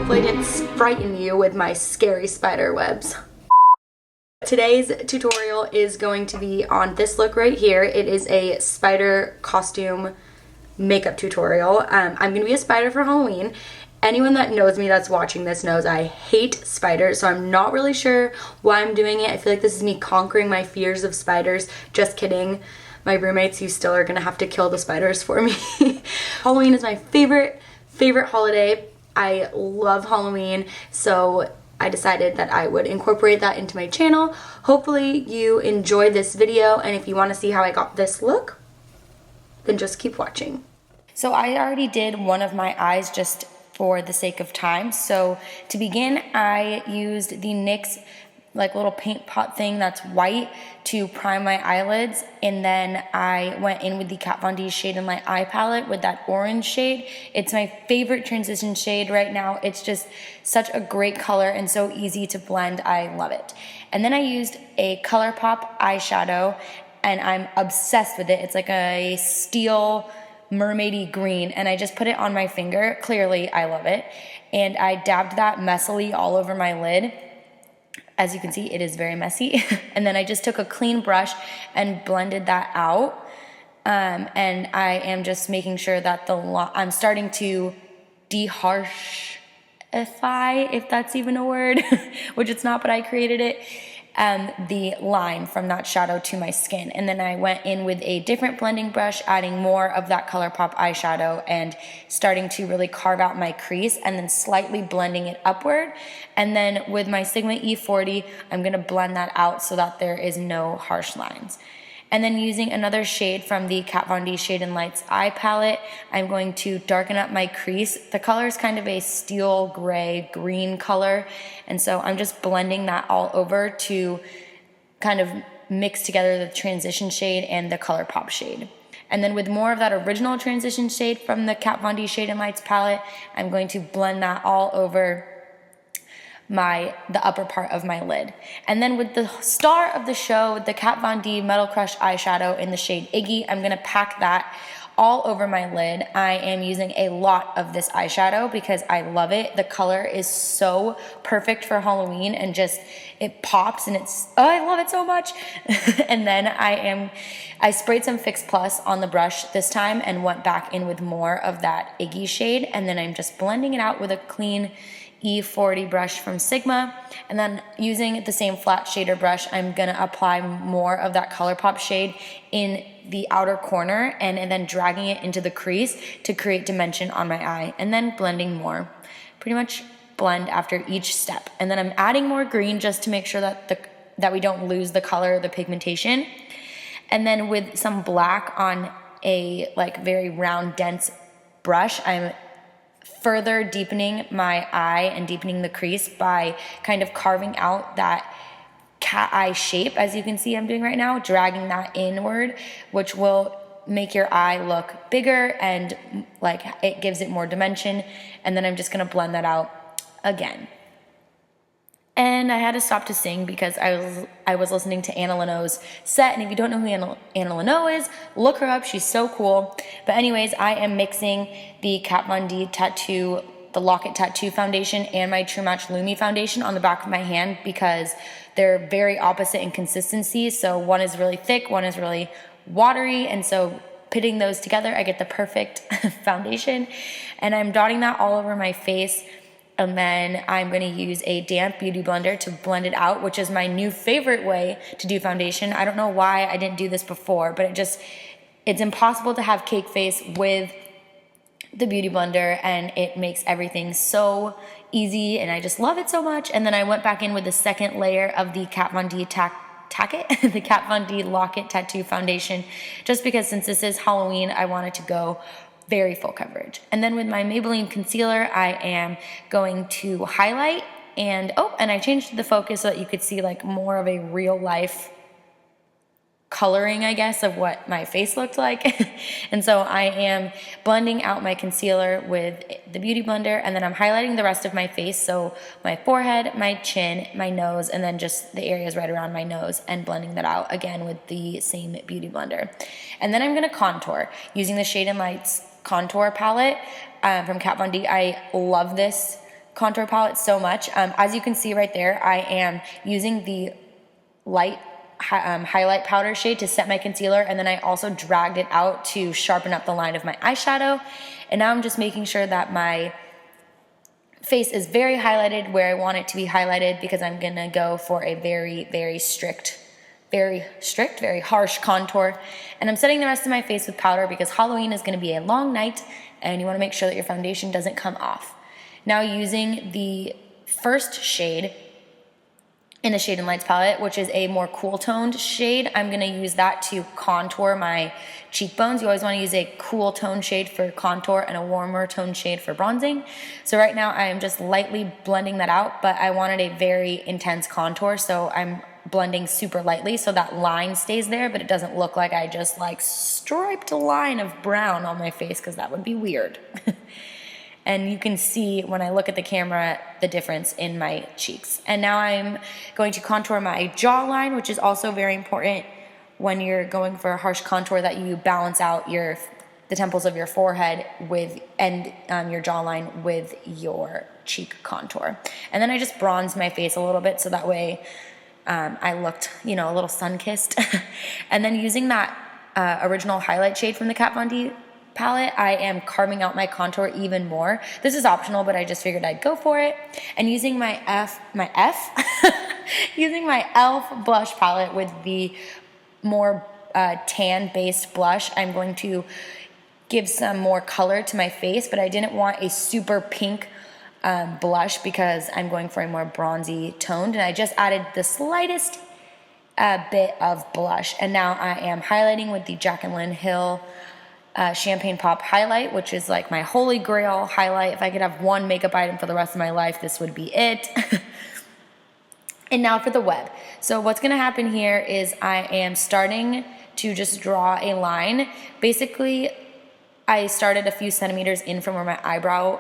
Hopefully I didn't frighten you with my scary spider webs. Today's tutorial is going to be on this look right here. It is a spider costume makeup tutorial. I'm going to be a spider for Halloween. Anyone that knows me that's watching this knows I hate spiders, so I'm not really sure why I'm doing it. I feel like this is me conquering my fears of spiders. Just kidding. My roommates, you still are going to have to kill the spiders for me. Halloween is my favorite holiday. I love Halloween, so I decided that I would incorporate that into my channel. Hopefully you enjoyed this video, and if you want to see how I got this look, then just keep watching. So I already did one of my eyes just for the sake of time. So to begin, I used the NYX like little paint pot thing that's white to prime my eyelids, and then I went in with the Kat Von D Shade and Light Eye Palette with that orange shade. It's my favorite transition shade right now. It's just such a great color and so easy to blend. I love it. And then I used a ColourPop eyeshadow, and I'm obsessed with it. It's like a steel mermaidy green, and I just put it on my finger. Clearly I love it, and I dabbed that messily all over my lid. As you can see, it is very messy. And then I just took a clean brush and blended that out. And I am just making sure that I'm starting to de-harshify, if that's even a word, which it's not, but I created it, the line from that shadow to my skin. And then I went in with a different blending brush, adding more of that ColourPop eyeshadow and starting to really carve out my crease, and then slightly blending it upward. And then with my Sigma E40, I'm gonna blend that out so that there is no harsh lines. And then using another shade from the Kat Von D Shade and Lights Eye Palette, I'm going to darken up my crease. The color is kind of a steel gray green color, and so I'm just blending that all over to kind of mix together the transition shade and the ColourPop shade. And then with more of that original transition shade from the Kat Von D Shade and Lights palette, I'm going to blend that all over the upper part of my lid. And then with the star of the show, the Kat Von D Metal Crush eyeshadow in the shade Iggy, I'm gonna pack that all over my lid. I am using a lot of this eyeshadow because I love it. The color is so perfect for Halloween, and just it pops, and I love it so much. And then I sprayed some Fix Plus on the brush this time and went back in with more of that Iggy shade, and then I'm just blending it out with a clean E40 brush from Sigma. And then using the same flat shader brush, I'm gonna apply more of that ColourPop shade in the outer corner, and then dragging it into the crease to create dimension on my eye, and then blending more. Pretty much blend after each step. And then I'm adding more green just to make sure that we don't lose the color, the pigmentation. And then with some black on a like very round, dense brush, I'm further deepening my eye and deepening the crease by kind of carving out that cat eye shape, as you can see I'm doing right now, dragging that inward, which will make your eye look bigger and like it gives it more dimension. And then I'm just gonna blend that out again. And I had to stop to sing because I was listening to Anna Leno's set, and if you don't know who Anna Leno is, look her up, she's so cool. But anyways, I am mixing the Kat Von D Tattoo, the Lock-It Tattoo foundation, and my True Match Lumi foundation on the back of my hand because they're very opposite in consistency. So one is really thick, one is really watery, and so pitting those together, I get the perfect foundation. And I'm dotting that all over my face. And then I'm going to use a damp beauty blender to blend it out, which is my new favorite way to do foundation. I don't know why I didn't do this before, but it's impossible to have cake face with the beauty blender, and it makes everything so easy, and I just love it so much. And then I went back in with the second layer of the Kat Von D the Kat Von D Lock-It Tattoo foundation, just because since this is Halloween, I wanted to go very full coverage. And then with my Maybelline concealer, I am going to highlight, and I changed the focus so that you could see like more of a real life coloring, I guess, of what my face looked like. And so I am blending out my concealer with the beauty blender, and then I'm highlighting the rest of my face, so my forehead, my chin, my nose, and then just the areas right around my nose, and blending that out again with the same beauty blender. And then I'm gonna contour using the Shade and Lights contour palette from Kat Von D. I love this contour palette so much. As you can see right there, I am using the light highlight powder shade to set my concealer, and then I also dragged it out to sharpen up the line of my eyeshadow. And now I'm just making sure that my face is very highlighted where I want it to be highlighted, because I'm gonna go for a very strict, very harsh contour. And I'm setting the rest of my face with powder because Halloween is gonna be a long night and you wanna make sure that your foundation doesn't come off. Now, using the first shade in the Shade and Lights palette, which is a more cool toned shade, I'm gonna use that to contour my cheekbones. You always wanna use a cool tone shade for contour and a warmer tone shade for bronzing. So right now I am just lightly blending that out, but I wanted a very intense contour, so I'm blending super lightly so that line stays there, but it doesn't look like I just like striped a line of brown on my face, because that would be weird. And you can see when I look at the camera the difference in my cheeks. And now I'm going to contour my jawline, which is also very important when you're going for a harsh contour, that you balance out the temples of your forehead with your jawline with your cheek contour. And then I just bronzed my face a little bit so that way I looked, a little sun-kissed. And then using that original highlight shade from the Kat Von D palette, I am carving out my contour even more. This is optional, but I just figured I'd go for it. And using my using my e.l.f. blush palette with the more tan-based blush, I'm going to give some more color to my face, but I didn't want a super pink blush because I'm going for a more bronzy toned, and I just added the slightest bit of blush. And now I am highlighting with the Jaclyn Hill Champagne Pop highlight, which is like my holy grail highlight. If I could have one makeup item for the rest of my life, this would be it. And now for the web. So what's gonna happen here is I am starting to just draw a line. Basically, I started a few centimeters in from where my eyebrow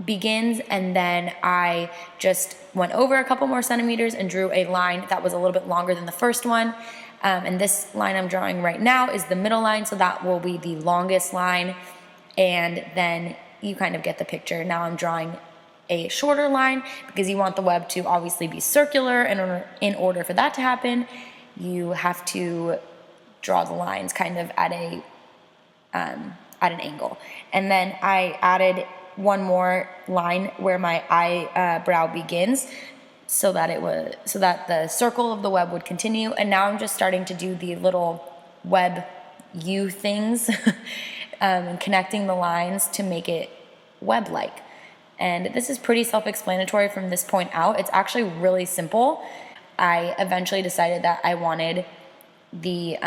begins, and then I just went over a couple more centimeters and drew a line that was a little bit longer than the first one. And this line I'm drawing right now is the middle line, so that will be the longest line, and then you kind of get the picture. Now I'm drawing a shorter line because you want the web to obviously be circular, and in order for that to happen, you have to draw the lines kind of at an angle. And then I added one more line where my eyebrow begins, so that the circle of the web would continue. And now I'm just starting to do the little web U things and connecting the lines to make it web-like. And this is pretty self-explanatory from this point out. It's actually really simple. I eventually decided that I wanted the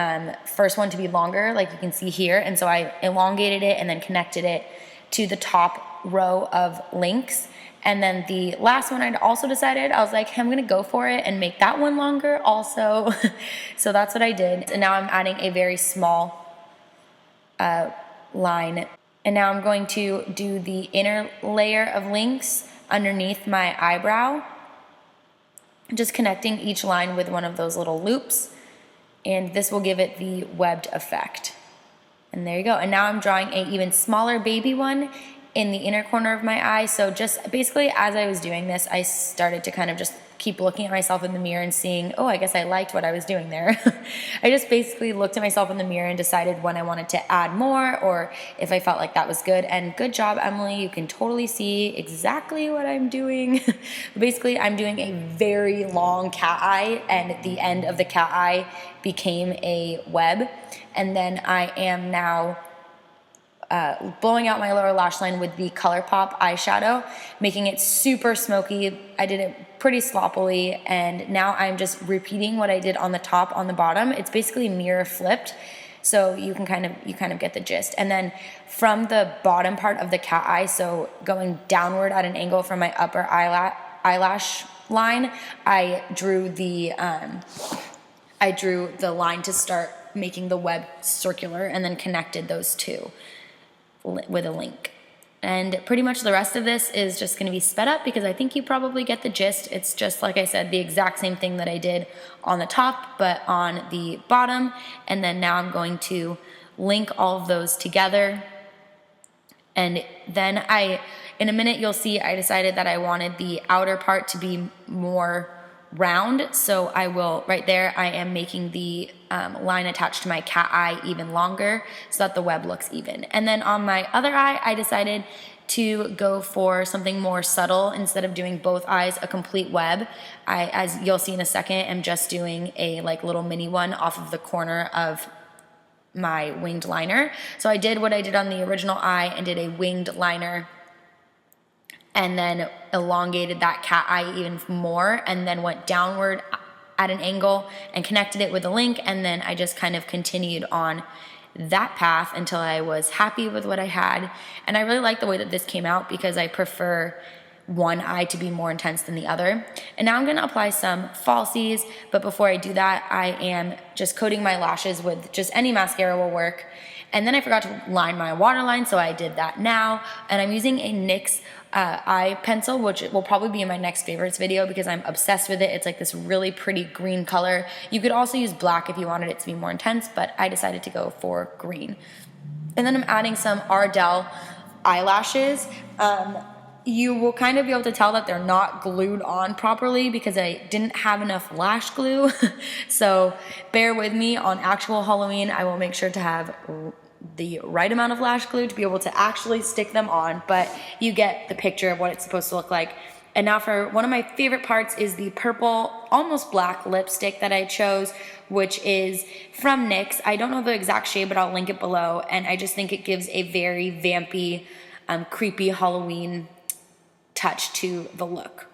first one to be longer, like you can see here, and so I elongated it and then connected it to the top row of links. And then the last one I'd also decided, I was like, I'm gonna go for it and make that one longer also. So that's what I did. And now I'm adding a very small line. And now I'm going to do the inner layer of links underneath my eyebrow, just connecting each line with one of those little loops. And this will give it the webbed effect. And there you go. And now I'm drawing an even smaller baby one in the inner corner of my eye. So just basically as I was doing this, I started to kind of just keep looking at myself in the mirror and seeing, oh, I guess I liked what I was doing there. I just basically looked at myself in the mirror and decided when I wanted to add more or if I felt like that was good. And good job, Emily. You can totally see exactly what I'm doing. Basically, I'm doing a very long cat eye, and the end of the cat eye became a web. And then I am now blowing out my lower lash line with the ColourPop eyeshadow, making it super smoky. I did it pretty sloppily, and now I'm just repeating what I did on the top on the bottom. It's basically mirror flipped, so you kind of get the gist. And then from the bottom part of the cat eye, so going downward at an angle from my upper eyelash line, I drew the line to start making the web circular, and then connected those two with a link. And pretty much the rest of this is just going to be sped up because I think you probably get the gist. It's just, like I said, the exact same thing that I did on the top, but on the bottom. And then now I'm going to link all of those together. And then In a minute, you'll see I decided that I wanted the outer part to be more round, so I will, right there, I am making the line attached to my cat eye even longer so that the web looks even. And then on my other eye, I decided to go for something more subtle. Instead of doing both eyes a complete web, I, as you'll see in a second, am just doing a like little mini one off of the corner of my winged liner. So I did what I did on the original eye and did a winged liner and then elongated that cat eye even more, and then went downward at an angle and connected it with a link, and then I just kind of continued on that path until I was happy with what I had. And I really like the way that this came out because I prefer one eye to be more intense than the other. And now I'm gonna apply some falsies, but before I do that, I am just coating my lashes with just any mascara will work. And then I forgot to line my waterline, so I did that now. And I'm using a NYX eye pencil, which will probably be in my next favorites video because I'm obsessed with it. It's like this really pretty green color. You could also use black if you wanted it to be more intense, but I decided to go for green. And then I'm adding some Ardell eyelashes. You will kind of be able to tell that they're not glued on properly because I didn't have enough lash glue. So bear with me. On actual Halloween, I will make sure to have the right amount of lash glue to be able to actually stick them on, but you get the picture of what it's supposed to look like. And now for one of my favorite parts is the purple, almost black lipstick that I chose, which is from NYX. I don't know the exact shade, but I'll link it below. And I just think it gives a very vampy, creepy Halloween touch to the look.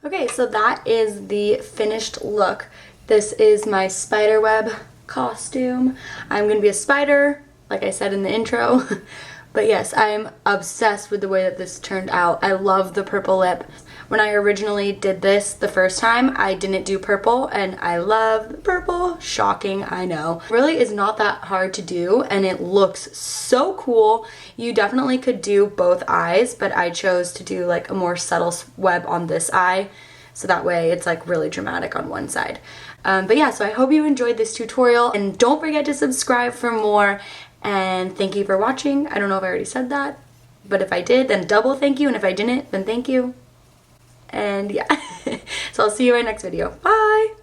Okay, so that is the finished look. This is my spiderweb costume. I'm gonna be a spider, like I said in the intro. But yes, I'm obsessed with the way that this turned out. I love the purple lip. When I originally did this the first time, I didn't do purple, and I love the purple. Shocking, I know. Really is not that hard to do, and it looks so cool. You definitely could do both eyes, but I chose to do like a more subtle web on this eye, so that way it's like really dramatic on one side. But yeah, so I hope you enjoyed this tutorial, and don't forget to subscribe for more, and thank you for watching. I don't know if I already said that, but if I did, then double thank you, and if I didn't, then thank you. And yeah, so I'll see you in my next video. Bye!